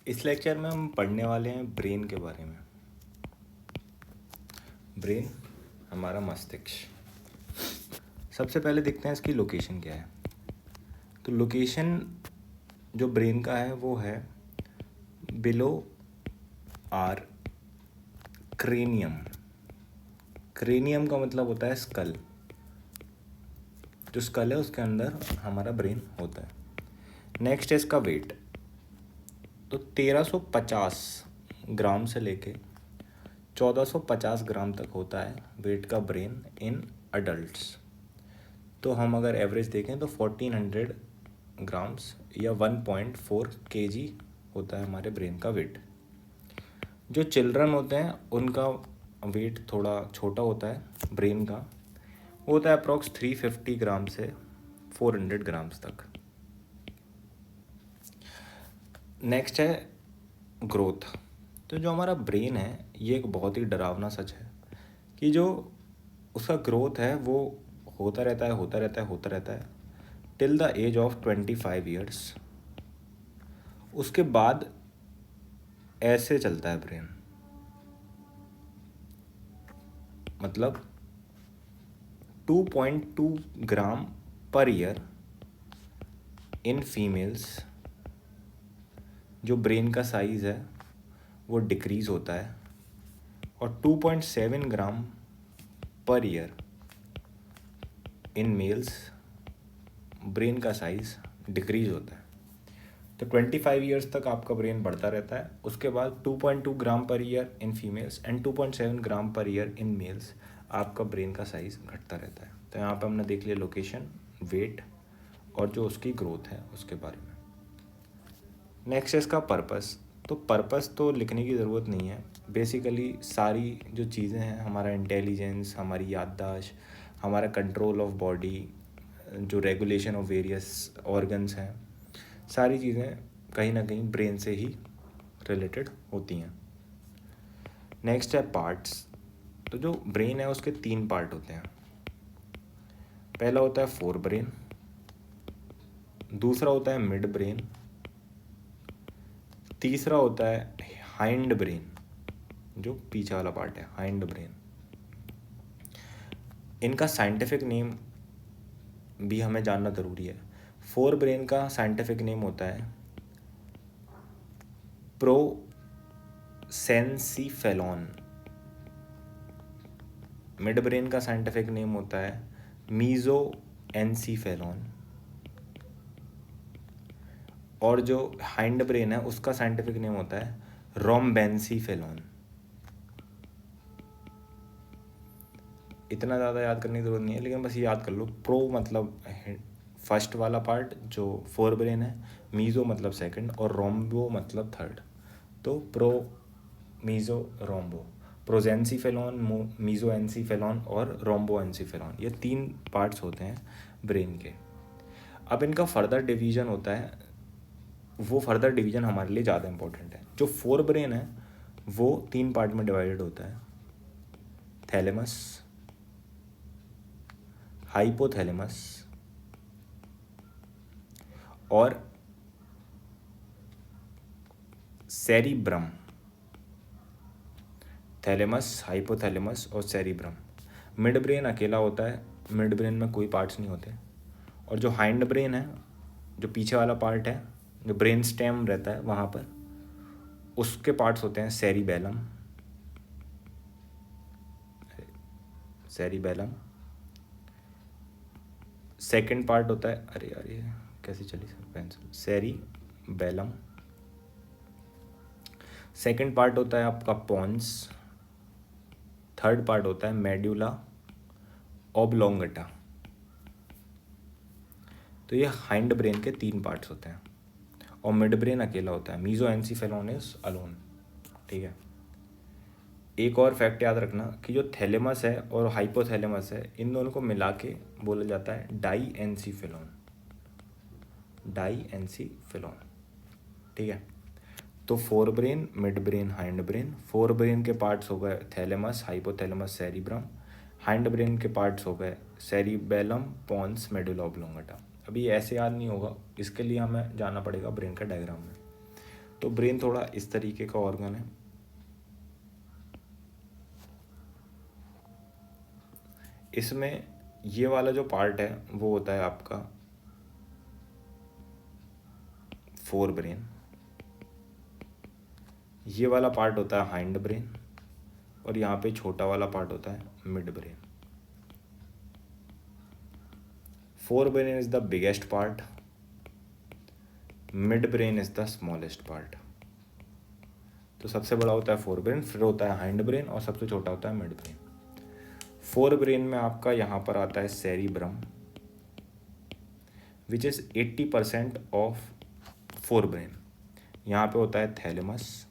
इस लेक्चर में हम पढ़ने वाले हैं ब्रेन के बारे में। ब्रेन हमारा मस्तिष्क। सबसे पहले देखते हैं इसकी लोकेशन क्या है। तो लोकेशन जो ब्रेन का है वो है बिलो आर क्रेनियम। क्रेनियम का मतलब होता है स्कल। जो स्कल है उसके अंदर हमारा ब्रेन होता है। नेक्स्ट है इसका वेट। तो 1350 ग्राम से लेके 1450 ग्राम तक होता है वेट का ब्रेन इन अडल्ट्स। तो हम अगर एवरेज देखें तो 1400 ग्राम्स या 1.4 kg होता है हमारे ब्रेन का वेट। जो चिल्ड्रन होते हैं उनका वेट थोड़ा छोटा होता है ब्रेन का, वो होता है अप्रॉक्स 350 ग्राम से 400 ग्राम्स तक। नेक्स्ट है ग्रोथ। तो जो हमारा ब्रेन है ये एक बहुत ही डरावना सच है कि जो उसका ग्रोथ है वो होता रहता है till the age of 25 years. उसके बाद ऐसे चलता है ब्रेन, मतलब 2.2 gram per year in females जो ब्रेन का साइज़ है वो डिक्रीज़ होता है, और 2.7 gram per year in males brain का साइज़ डिक्रीज़ होता है। तो 25 ईयर्स तक आपका ब्रेन बढ़ता रहता है। उसके बाद 2.2 gram per year in females and 2.7 gram per year in males आपका ब्रेन का साइज़ घटता रहता है। तो यहाँ पे हमने देख लिया लोकेशन, वेट और जो उसकी ग्रोथ है उसके बारे में। नेक्स्ट है इसका पर्पस। तो पर्पस तो लिखने की ज़रूरत नहीं है। बेसिकली सारी जो चीज़ें हैं, हमारा इंटेलिजेंस, हमारी याददाश्त, हमारा कंट्रोल ऑफ बॉडी, जो रेगुलेशन ऑफ वेरियस ऑर्गन्स हैं, सारी चीज़ें कहीं ना कहीं ब्रेन से ही रिलेटेड होती हैं। नेक्स्ट है पार्ट्स। तो जो ब्रेन है उसके 3 पार्ट होते हैं। पहला होता है फोर ब्रेन, दूसरा होता है मिड ब्रेन, तीसरा होता है हाइंड ब्रेन, जो पीछे वाला पार्ट है, हाइंड ब्रेन। इनका साइंटिफिक नेम भी हमें जानना ज़रूरी है। फोर ब्रेन का साइंटिफिक नेम होता है प्रोसेंसिफेलॉन। मिड ब्रेन का साइंटिफिक नेम होता है मीजोएंसीफेलॉन, और जो हाइंड ब्रेन है उसका साइंटिफिक नेम होता है रोम्बेंसीफेलॉन। इतना ज़्यादा याद करने की ज़रूरत नहीं है, लेकिन बस याद कर लो। प्रो मतलब फर्स्ट वाला पार्ट जो फोर ब्रेन है, मीज़ो मतलब सेकंड, और रोम्बो मतलब थर्ड। तो प्रो, मीज़ो, रोम्बो, प्रोजेंसीफेलॉन, मीज़ोएंसीफेलॉन और रोम्बोएंसीफेलॉन, ये 3 पार्ट्स होते हैं ब्रेन के। अब इनका फर्दर डिवीज़न होता है, वो फर्दर डिवीज़न हमारे लिए ज़्यादा इंपॉर्टेंट है। जो फोर ब्रेन है वो 3 पार्ट में डिवाइडेड होता है, थैलेमस, हाइपोथैलेमस और सेरिब्रम। थैलेमस, हाइपोथैलेमस और सेरिब्रम। मिड ब्रेन अकेला होता है, मिड ब्रेन में कोई पार्ट्स नहीं होते। और जो हाइंड ब्रेन है, जो पीछे वाला पार्ट है, जो ब्रेन स्टेम रहता है वहाँ पर, उसके पार्ट्स होते हैं सेरिबेलम, सेरिबेलम। सेकंड पार्ट होता है, अरे यार ये कैसे चली sir pencil, cerebellum. Second part होता है आपका पॉन्स। थर्ड पार्ट होता है मेडुला ऑब्लोंगटा। तो ये हाइंड ब्रेन के 3 पार्ट्स होते हैं, और मिड ब्रेन अकेला होता है, मीजोएंसीफेलॉन इज अलोन। ठीक है। एक और फैक्ट याद रखना कि जो थैलेमस है और हाइपोथैलेमस है, इन दोनों को मिला के बोला जाता है डाईएंसीफेलॉन, डाईएंसीफेलॉन। ठीक है। तो fore brain, mid brain, hind brain. Fore brain के पार्ट्स हो गए thalamus, hypothalamus, cerebrum. Hind brain के पार्ट्स हो गए सेरिबेलम, पॉन्स, मेडुला ऑब्लोंगेटा। अभी ऐसे याद नहीं होगा, इसके लिए हमें जाना पड़ेगा ब्रेन का डायग्राम में। तो ब्रेन थोड़ा इस तरीके का ऑर्गन है। इसमें ये वाला जो पार्ट है वो होता है आपका फोर ब्रेन, ये वाला पार्ट होता है हाइंड ब्रेन, और यहाँ पे छोटा वाला पार्ट होता है mid brain. Fore brain is the biggest part, mid brain is the smallest part. तो सबसे बड़ा होता है फोर ब्रेन, फिर होता है हाइंड ब्रेन, और सबसे छोटा होता है मिड ब्रेन। फोर ब्रेन में आपका यहाँ पर आता है cerebrum, which is 80% of fore brain. यहाँ पे होता है थैलेमस,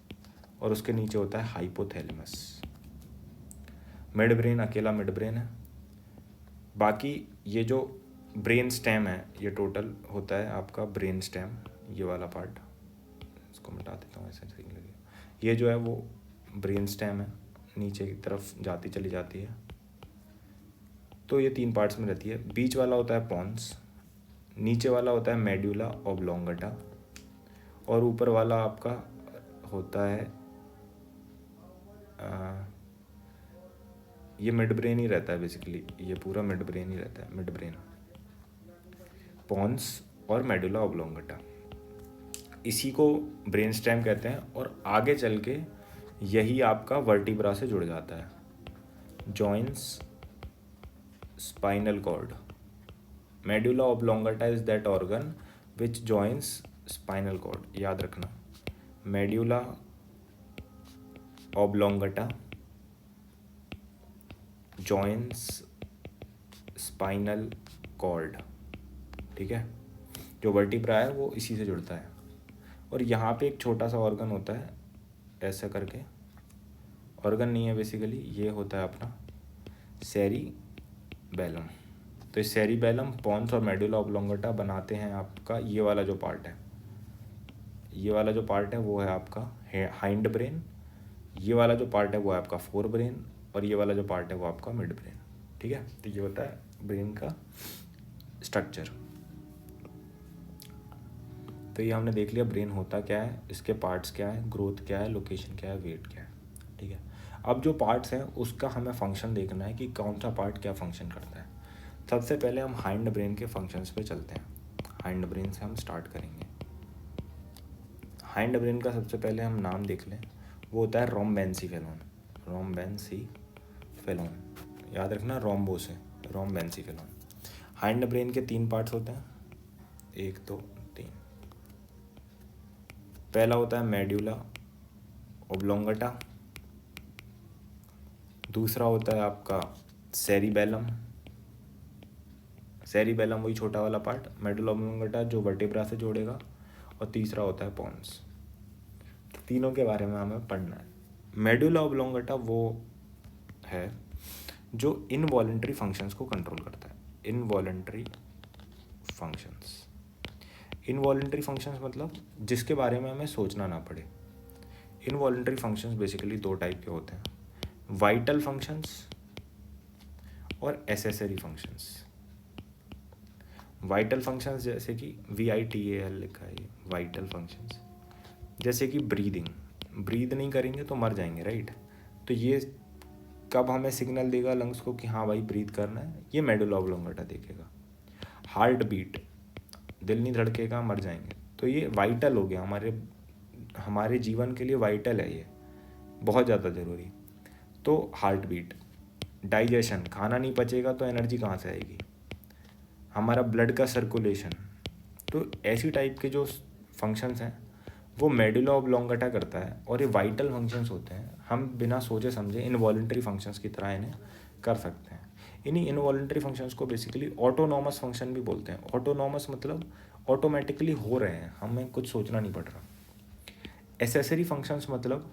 और उसके नीचे होता है हाइपोथैलेमस। मिड ब्रेन अकेला मिड ब्रेन है। बाकी ये जो ब्रेन स्टेम है, ये टोटल होता है आपका ब्रेन स्टेम, ये वाला पार्ट, इसको मिटा देता हूँ ऐसे सही लगे। ये जो है वो ब्रेन स्टेम है, नीचे की तरफ जाती चली जाती है। तो ये 3 पार्ट्स में रहती है। बीच वाला होता है पॉन्स, नीचे वाला होता है मेड्यूला ऑब्लोंगेटा, और ऊपर वाला आपका होता है ये मिड ब्रेन ही रहता है बेसिकली, ये पूरा मिड ब्रेन ही रहता है। मिड ब्रेन, पॉन्स और मेडुला ऑब्लोंगेटा, इसी को ब्रेन स्टेम कहते हैं। और आगे चल के यही आपका वर्टिब्रा से जुड़ जाता है। Joins spinal cord, medulla oblongata is that organ which joins spinal cord, याद रखना। Medulla oblongata joins spinal cord, ठीक है। जो वर्टिब्रा है वो इसी से जुड़ता है। और यहाँ पे एक छोटा सा ऑर्गन होता है ऐसा करके, ऑर्गन नहीं है बेसिकली, ये होता है अपना सेरिबैलम। तो इस सेरिबैलम, पॉन्स और मेडुला ऑब्लोंगेटा बनाते हैं आपका ये वाला जो पार्ट है। ये वाला जो पार्ट है वो है आपका हाइंड ब्रेन, ये वाला जो पार्ट है वो है आपका फोर ब्रेन, और ये वाला जो पार्ट है वो आपका मिड ब्रेन, ठीक है। तो ये होता है ब्रेन का स्ट्रक्चर। तो ये हमने देख लिया ब्रेन होता क्या है, इसके पार्ट्स क्या है, ग्रोथ क्या है, लोकेशन क्या है, वेट क्या है, ठीक है। अब जो पार्ट्स हैं उसका हमें फंक्शन देखना है कि कौन सा पार्ट क्या फंक्शन करता है। सबसे पहले हम हाइंड ब्रेन के फंक्शंस पे चलते हैं। हाइंड ब्रेन से हम स्टार्ट करेंगे। हाइंड ब्रेन का सबसे पहले हम नाम देख लें, वो होता है रोम्बेंसीफेलोन। रोम्बेंसीफेलोन, याद रखना, रोम्बो से, रोम्बेंसीफेलोन। हाइंड ब्रेन के 3 पार्ट्स होते हैं, 1 2 3। पहला होता है मेड्यूला ऑब्लोंगेटा, दूसरा होता है आपका सेरिबैलम, सेरिबैलम वही छोटा वाला पार्ट, मेडुला ऑब्लोंगेटा जो वर्टिब्रा से जोड़ेगा, और तीसरा होता है पॉन्स। तीनों के बारे में हमें पढ़ना है। मेडुला ऑब्लोंगेटा वो है जो इनवॉलंटरी फंक्शंस को कंट्रोल करता है। इनवॉलंटरी फंक्शंस, इनवॉलंटरी फंक्शंस मतलब जिसके बारे में हमें सोचना ना पड़े। इनवॉलंटरी फंक्शंस बेसिकली 2 टाइप के होते हैं, वाइटल फंक्शंस और एसेसरी फंक्शंस। वाइटल फंक्शंस जैसे कि VITAL लिखा है, ये वाइटल फंक्शंस, जैसे कि ब्रीदिंग, ब्रीद नहीं करेंगे तो मर जाएंगे, राइट। तो ये कब हमें सिग्नल देगा लंग्स को कि हाँ भाई ब्रीद करना है, ये मेडुला ऑब्लोंगेटा देखेगा। हार्ट बीट, दिल नहीं धड़केगा मर जाएंगे, तो ये वाइटल हो गया, हमारे जीवन के लिए वाइटल है, ये बहुत ज़्यादा ज़रूरी। तो हार्ट बीट, डाइजेशन, खाना नहीं पचेगा तो एनर्जी कहाँ से आएगी, हमारा ब्लड का सर्कुलेशन। तो ऐसी टाइप के जो फंक्शंस हैं वो मेडुला ऑब्लोंगेटा करता है, और ये वाइटल फंक्शंस होते हैं, हम बिना सोचे समझे इनवॉलंटरी फंक्शंस की तरह इन्हें कर सकते हैं। इन्हीं इनवॉलंटरी फंक्शंस को बेसिकली ऑटोनॉमस फंक्शन भी बोलते हैं। ऑटोनॉमस मतलब ऑटोमेटिकली हो रहे हैं, हमें कुछ सोचना नहीं पड़ रहा। एसेसरी फंक्शंस मतलब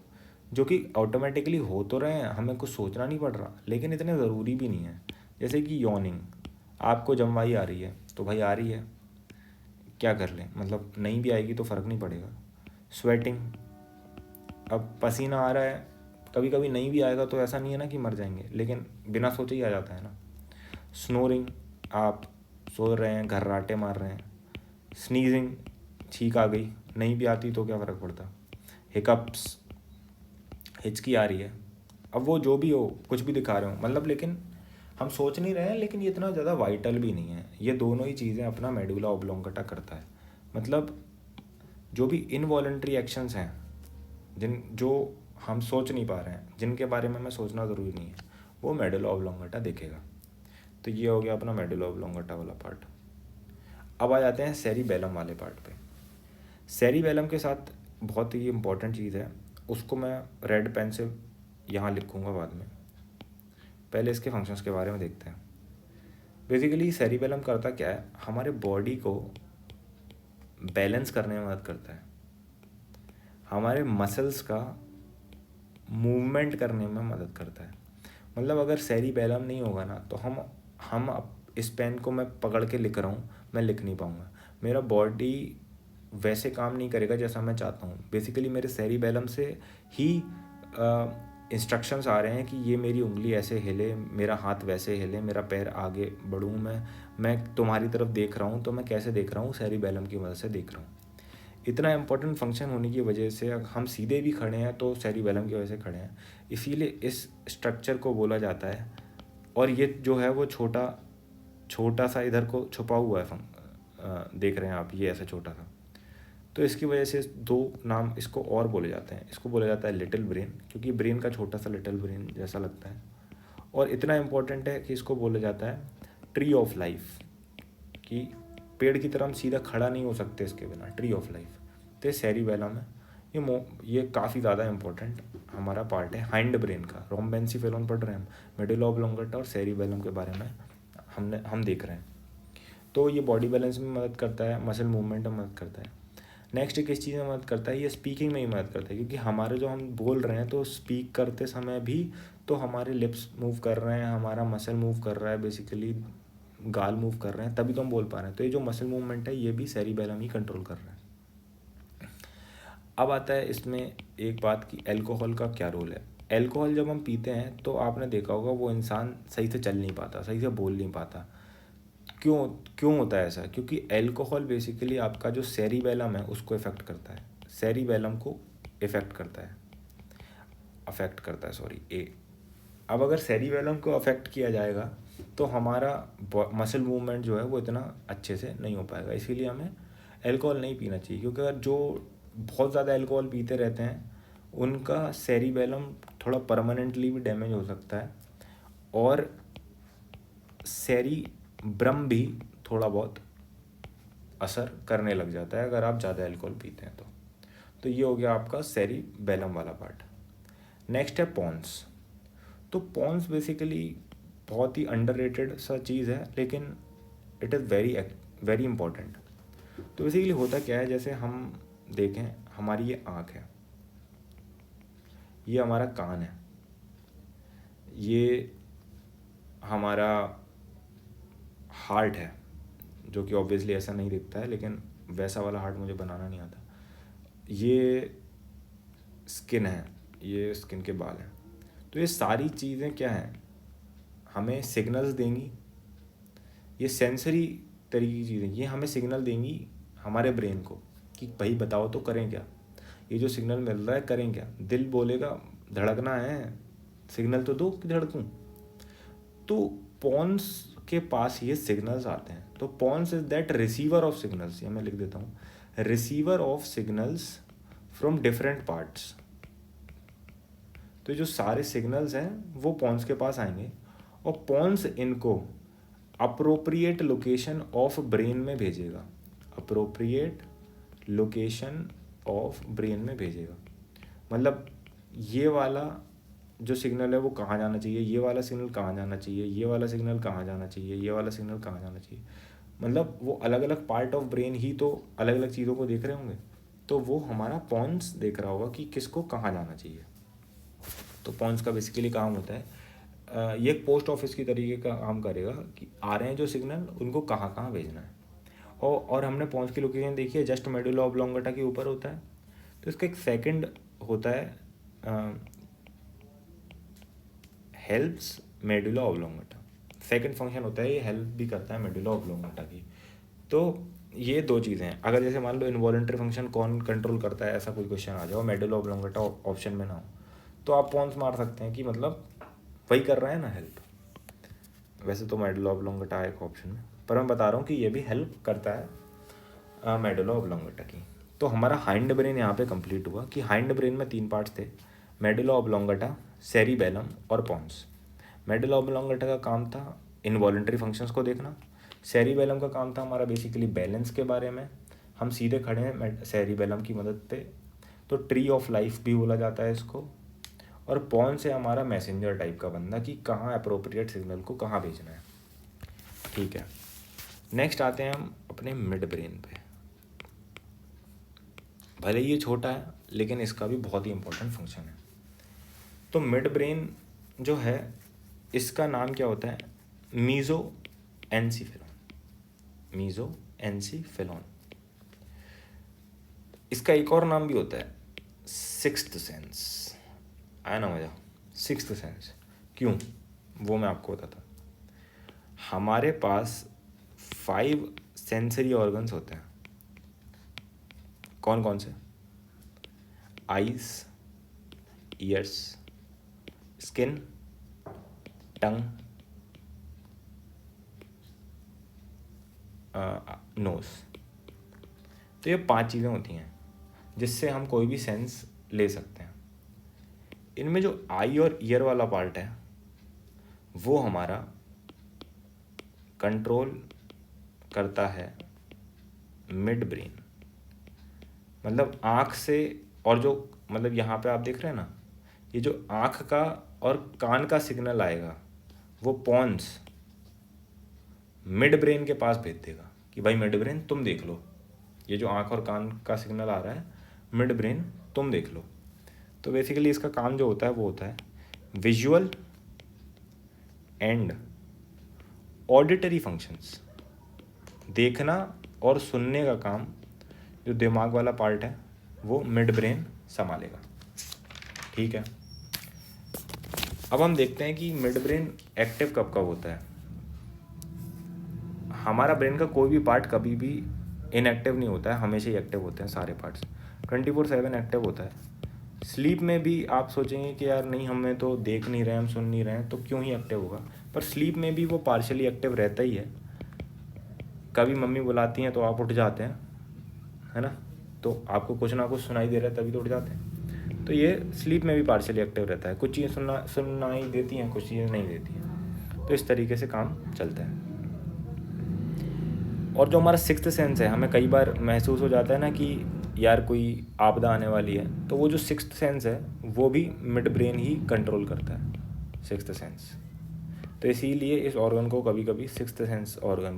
जो कि ऑटोमेटिकली हो तो रहे हैं, हमें कुछ सोचना नहीं पड़ रहा, लेकिन इतने ज़रूरी भी नहीं है। जैसे कि यॉर्निंग, आपको जमवाई आ रही है तो भाई आ रही है, क्या कर लें, मतलब नहीं भी आएगी तो फ़र्क नहीं पड़ेगा। स्वेटिंग, अब पसीना आ रहा है, कभी कभी नहीं भी आएगा तो ऐसा नहीं है ना कि मर जाएंगे, लेकिन बिना सोचे ही आ जाता है ना। स्नोरिंग, आप सो रहे हैं, घर्राटे मार रहे हैं। स्नीजिंग, छींक आ गई, नहीं भी आती तो क्या फ़र्क पड़ता, हिकअप्स, हिचकी आ रही है, अब वो जो भी हो, कुछ भी दिखा रहे हो मतलब, लेकिन हम सोच नहीं रहे हैं, लेकिन ये इतना ज़्यादा वाइटल भी नहीं है। ये दोनों ही चीज़ें अपना मेडुला ऑब्लोंगेटा करता है। मतलब जो भी इनवॉलंटरी एक्शंस हैं जो हम सोच नहीं पा रहे हैं, जिनके बारे में हमें सोचना ज़रूरी नहीं है, वो मेडुला ऑब्लोंगेटा देखेगा। तो ये हो गया अपना मेडुला ऑब्लोंगेटा वाला पार्ट। अब आ जाते हैं सेरिबेलम वाले पार्ट पे। सेरिबेलम के साथ बहुत ही इम्पोर्टेंट चीज़ है, उसको मैं रेड पेन से यहाँ लिखूँगा बाद में। पहले इसके फंक्शंस के बारे में देखते हैं। बेसिकली सेरिबेलम करता क्या है, हमारे बॉडी को बैलेंस करने में मदद करता है, हमारे मसल्स का मूवमेंट करने में मदद करता है। मतलब अगर सेरिबेलम नहीं होगा ना, तो हम इस पेन को मैं पकड़ के लिख रहा हूँ, मैं लिख नहीं पाऊँगा, मेरा बॉडी वैसे काम नहीं करेगा जैसा मैं चाहता हूँ। बेसिकली मेरे सेरिबेलम से ही इंस्ट्रक्शंस आ रहे हैं कि ये मेरी उंगली ऐसे हिले, मेरा हाथ वैसे हिले, मेरा पैर आगे बढ़ूँ, मैं तुम्हारी तरफ देख रहा हूँ, तो मैं कैसे देख रहा हूँ, सेरिबेलम की मदद से देख रहा हूँ। इतना इम्पोर्टेंट फंक्शन होने की वजह से हम सीधे भी खड़े हैं तो सेरिबेलम की वजह से खड़े हैं, इसीलिए इस स्ट्रक्चर को बोला जाता है। और ये जो है वो छोटा सा इधर को छुपा हुआ है, देख रहे हैं आप, ये ऐसा छोटा सा, तो इसकी वजह से दो नाम इसको और बोले जाते हैं। इसको बोला जाता है लिटिल ब्रेन, क्योंकि ब्रेन का छोटा सा लिटिल ब्रेन जैसा लगता है। और इतना इम्पोर्टेंट है कि इसको बोला जाता है ट्री ऑफ लाइफ, कि पेड़ की तरह हम सीधा खड़ा नहीं हो सकते इसके बिना, ट्री ऑफ लाइफ। तो सेरिबेलम है, ये काफ़ी ज़्यादा इंपॉर्टेंट हमारा पार्ट है हाइंड ब्रेन का। रोम्बेनसीफेलोन पढ़ रहे हैं हम, मेडुला ऑब्लोंगेटा और सेरिबेलम के बारे में हम देख रहे हैं। तो ये बॉडी बैलेंस में मदद करता है, मसल मूवमेंट में मदद करता है। नेक्स्ट किस चीज़ में मदद करता है, ये स्पीकिंग में ही मदद करता है, क्योंकि हमारे जो हम बोल रहे हैं तो स्पीक करते समय भी तो हमारे लिप्स मूव कर रहे हैं, हमारा मसल मूव कर रहा है, बेसिकली गाल मूव कर रहे हैं, तभी तो हम बोल पा रहे हैं। तो ये जो मसल मूवमेंट है ये भी सेरिबेलम ही कंट्रोल कर रहा है। अब आता है इसमें एक बात कि अल्कोहल का क्या रोल है। अल्कोहल जब हम पीते हैं तो आपने देखा होगा वो इंसान सही से चल नहीं पाता, सही से बोल नहीं पाता। क्यों होता है ऐसा? क्योंकि अल्कोहल बेसिकली आपका जो सेरिबेलम है उसको इफ़ेक्ट करता है, सेरिबेलम को अफेक्ट करता है सॉरी ए। अब अगर सेरिबेलम को अफेक्ट किया जाएगा तो हमारा मसल मूवमेंट जो है वो इतना अच्छे से नहीं हो पाएगा। इसीलिए हमें अल्कोहल नहीं पीना चाहिए, क्योंकि अगर जो बहुत ज़्यादा अल्कोहल पीते रहते हैं उनका सेरिबेलम थोड़ा परमानेंटली भी डैमेज हो सकता है, और सेरिब्रम भी थोड़ा बहुत असर करने लग जाता है अगर आप ज़्यादा अल्कोहल पीते हैं तो ये हो गया आपका सेरिबेलम वाला पार्ट। नेक्स्ट है पॉन्स। तो पॉन्स बेसिकली बहुत ही अंडररेटेड सा चीज़ है, लेकिन इट इज़ वेरी इंपॉर्टेंट। तो बेसिकली होता क्या है, जैसे हम देखें हमारी ये आँख है, ये हमारा कान है, ये हमारा हार्ट है, जो कि ऑब्वियसली ऐसा नहीं दिखता है, लेकिन वैसा वाला हार्ट मुझे बनाना नहीं आता। ये स्किन है, ये स्किन के बाल हैं। तो ये सारी चीज़ें क्या हैं, हमें सिग्नल्स देंगी। ये सेंसरी तरीके की चीज़ें, ये हमें सिग्नल देंगी हमारे ब्रेन को कि भाई बताओ तो करें क्या, ये जो सिग्नल मिल रहा है करें क्या। दिल बोलेगा धड़कना है, सिग्नल तो दो कि धड़कूं। तो पॉन्स के पास ये सिग्नल्स आते हैं। तो pons is that receiver of signals, ये मैं लिख देता हूँ, receiver of signals from different parts. तो जो सारे सिग्नल्स हैं वो पॉन्स के पास आएंगे, और पॉन्स इनको अप्रोप्रिएट लोकेशन ऑफ ब्रेन में भेजेगा, अप्रोप्रिएट लोकेशन ऑफ ब्रेन में भेजेगा। मतलब ये वाला जो सिग्नल है वो कहाँ जाना चाहिए, ये वाला सिग्नल कहाँ जाना चाहिए, ये वाला सिग्नल कहाँ जाना चाहिए, ये वाला सिग्नल कहाँ जाना चाहिए। मतलब वो अलग अलग पार्ट ऑफ ब्रेन ही तो अलग अलग चीज़ों को देख रहे होंगे, तो वो हमारा पॉन्स देख रहा होगा कि किसको कहाँ जाना चाहिए। तो पॉन्स का बेसिकली काम होता है, ये एक पोस्ट ऑफिस की तरीके का काम करेगा कि आ रहे हैं जो सिग्नल उनको कहाँ कहाँ भेजना है। और हमने पॉन्स की लोकेशन देखी है, जस्ट मेडुला ऑब्लोंगेटा के ऊपर होता है। तो इसका एक सेकंड होता है helps medulla oblongata, second function होता है, ये हेल्प भी करता है मेडुला ऑब्लोंगेटा की। तो ये दो चीज़ें हैं। अगर जैसे मान लो इनवॉलंटरी फंक्शन कौन कंट्रोल करता है, ऐसा कोई क्वेश्चन आ जाओ, मेडुला ऑब्लोंगेटा ऑप्शन में ना हो, तो आप पॉन्स मार सकते हैं कि मतलब वही कर रहा है ना हेल्प। वैसे तो मेडुला ऑब्लोंगेटा एक ऑप्शन में, पर मैं बता रहा हूँ कि ये भी हेल्प करता है मेडुला ऑब्लोंगेटा की। तो हमारा हाइंड ब्रेन यहाँ पे कंप्लीट हुआ कि हाइंड ब्रेन में 3 पार्ट्स थे, मेडुला ऑब्लोंगेटा, सेरिबेलम और पॉन्स। मेडुला ऑब्लोंगेटा का काम था इनवॉलंटरी फंक्शंस को देखना, सेरिबेलम का काम था हमारा बेसिकली बैलेंस के बारे में। हम सीधे खड़े हैं सेरिबेलम की मदद पे, तो ट्री ऑफ लाइफ भी बोला जाता है इसको। और पॉन्स है हमारा मैसेंजर टाइप का बंदा कि कहाँ अप्रोप्रिएट सिग्नल को कहाँ भेजना है। ठीक है, नेक्स्ट आते हैं हम अपने मिड ब्रेन पे। भले ये छोटा है लेकिन इसका भी बहुत ही इंपॉर्टेंट फंक्शन है। तो मिड ब्रेन जो है इसका नाम क्या होता है, मीजो एनसीफेलॉन। मीजो एनसीफेलॉन, इसका एक और नाम भी होता है सिक्स्थ सेंस। आया ना मजा, सिक्स्थ सेंस क्यों, वो मैं आपको बताता हूँ। हमारे पास 5 सेंसरी ऑर्गन्स होते हैं। कौन कौन से, आईज, ईयर्स, स्किन, टंग, नोज। तो ये 5 चीज़ें होती हैं जिससे हम कोई भी सेंस ले सकते हैं। इनमें जो आई और ईयर वाला पार्ट है वो हमारा कंट्रोल करता है मिड ब्रेन। मतलब आँख से, और जो मतलब यहाँ पे आप देख रहे हैं ना, ये जो आँख का और कान का सिग्नल आएगा वो पॉन्स मिड ब्रेन के पास भेज देगा कि भाई मिड ब्रेन तुम देख लो, ये जो आँख और कान का सिग्नल आ रहा है मिड ब्रेन तुम देख लो। तो बेसिकली इसका काम जो होता है वो होता है विजुअल एंड ऑडिटरी फंक्शंस, देखना और सुनने का काम जो दिमाग वाला पार्ट है वो मिड ब्रेन संभालेगा। ठीक है, अब हम देखते हैं कि मिड ब्रेन एक्टिव कब कब होता है। हमारा ब्रेन का कोई भी पार्ट कभी भी इनएक्टिव नहीं होता है, हमेशा ही एक्टिव होते हैं सारे पार्ट्स, 24/7 एक्टिव होता है। स्लीप में भी आप सोचेंगे कि यार नहीं, हमें तो देख नहीं रहे, हम सुन नहीं रहे हैं, तो क्यों ही एक्टिव होगा, पर स्लीप में भी वो पार्शियली एक्टिव रहता ही है। कभी मम्मी बुलाती हैं तो आप उठ जाते हैं, है ना, तो आपको कुछ ना कुछ सुनाई दे रहा है तभी तो उठ जाते हैं। तो ये स्लीप में भी पार्शियली एक्टिव रहता है, कुछ चीज़ें सुनाई देती हैं, कुछ चीज़ें नहीं देती हैं, तो इस तरीके से काम चलता है। और जो हमारा सिक्स्थ सेंस है, हमें कई बार महसूस हो जाता है ना कि यार कोई आपदा आने वाली है, तो वो जो सिक्स्थ सेंस है वो भी मिड ब्रेन ही कंट्रोल करता है, सिक्स्थ सेंस। तो इसीलिए इस ऑर्गन को कभी कभी सिक्स्थ सेंस ऑर्गन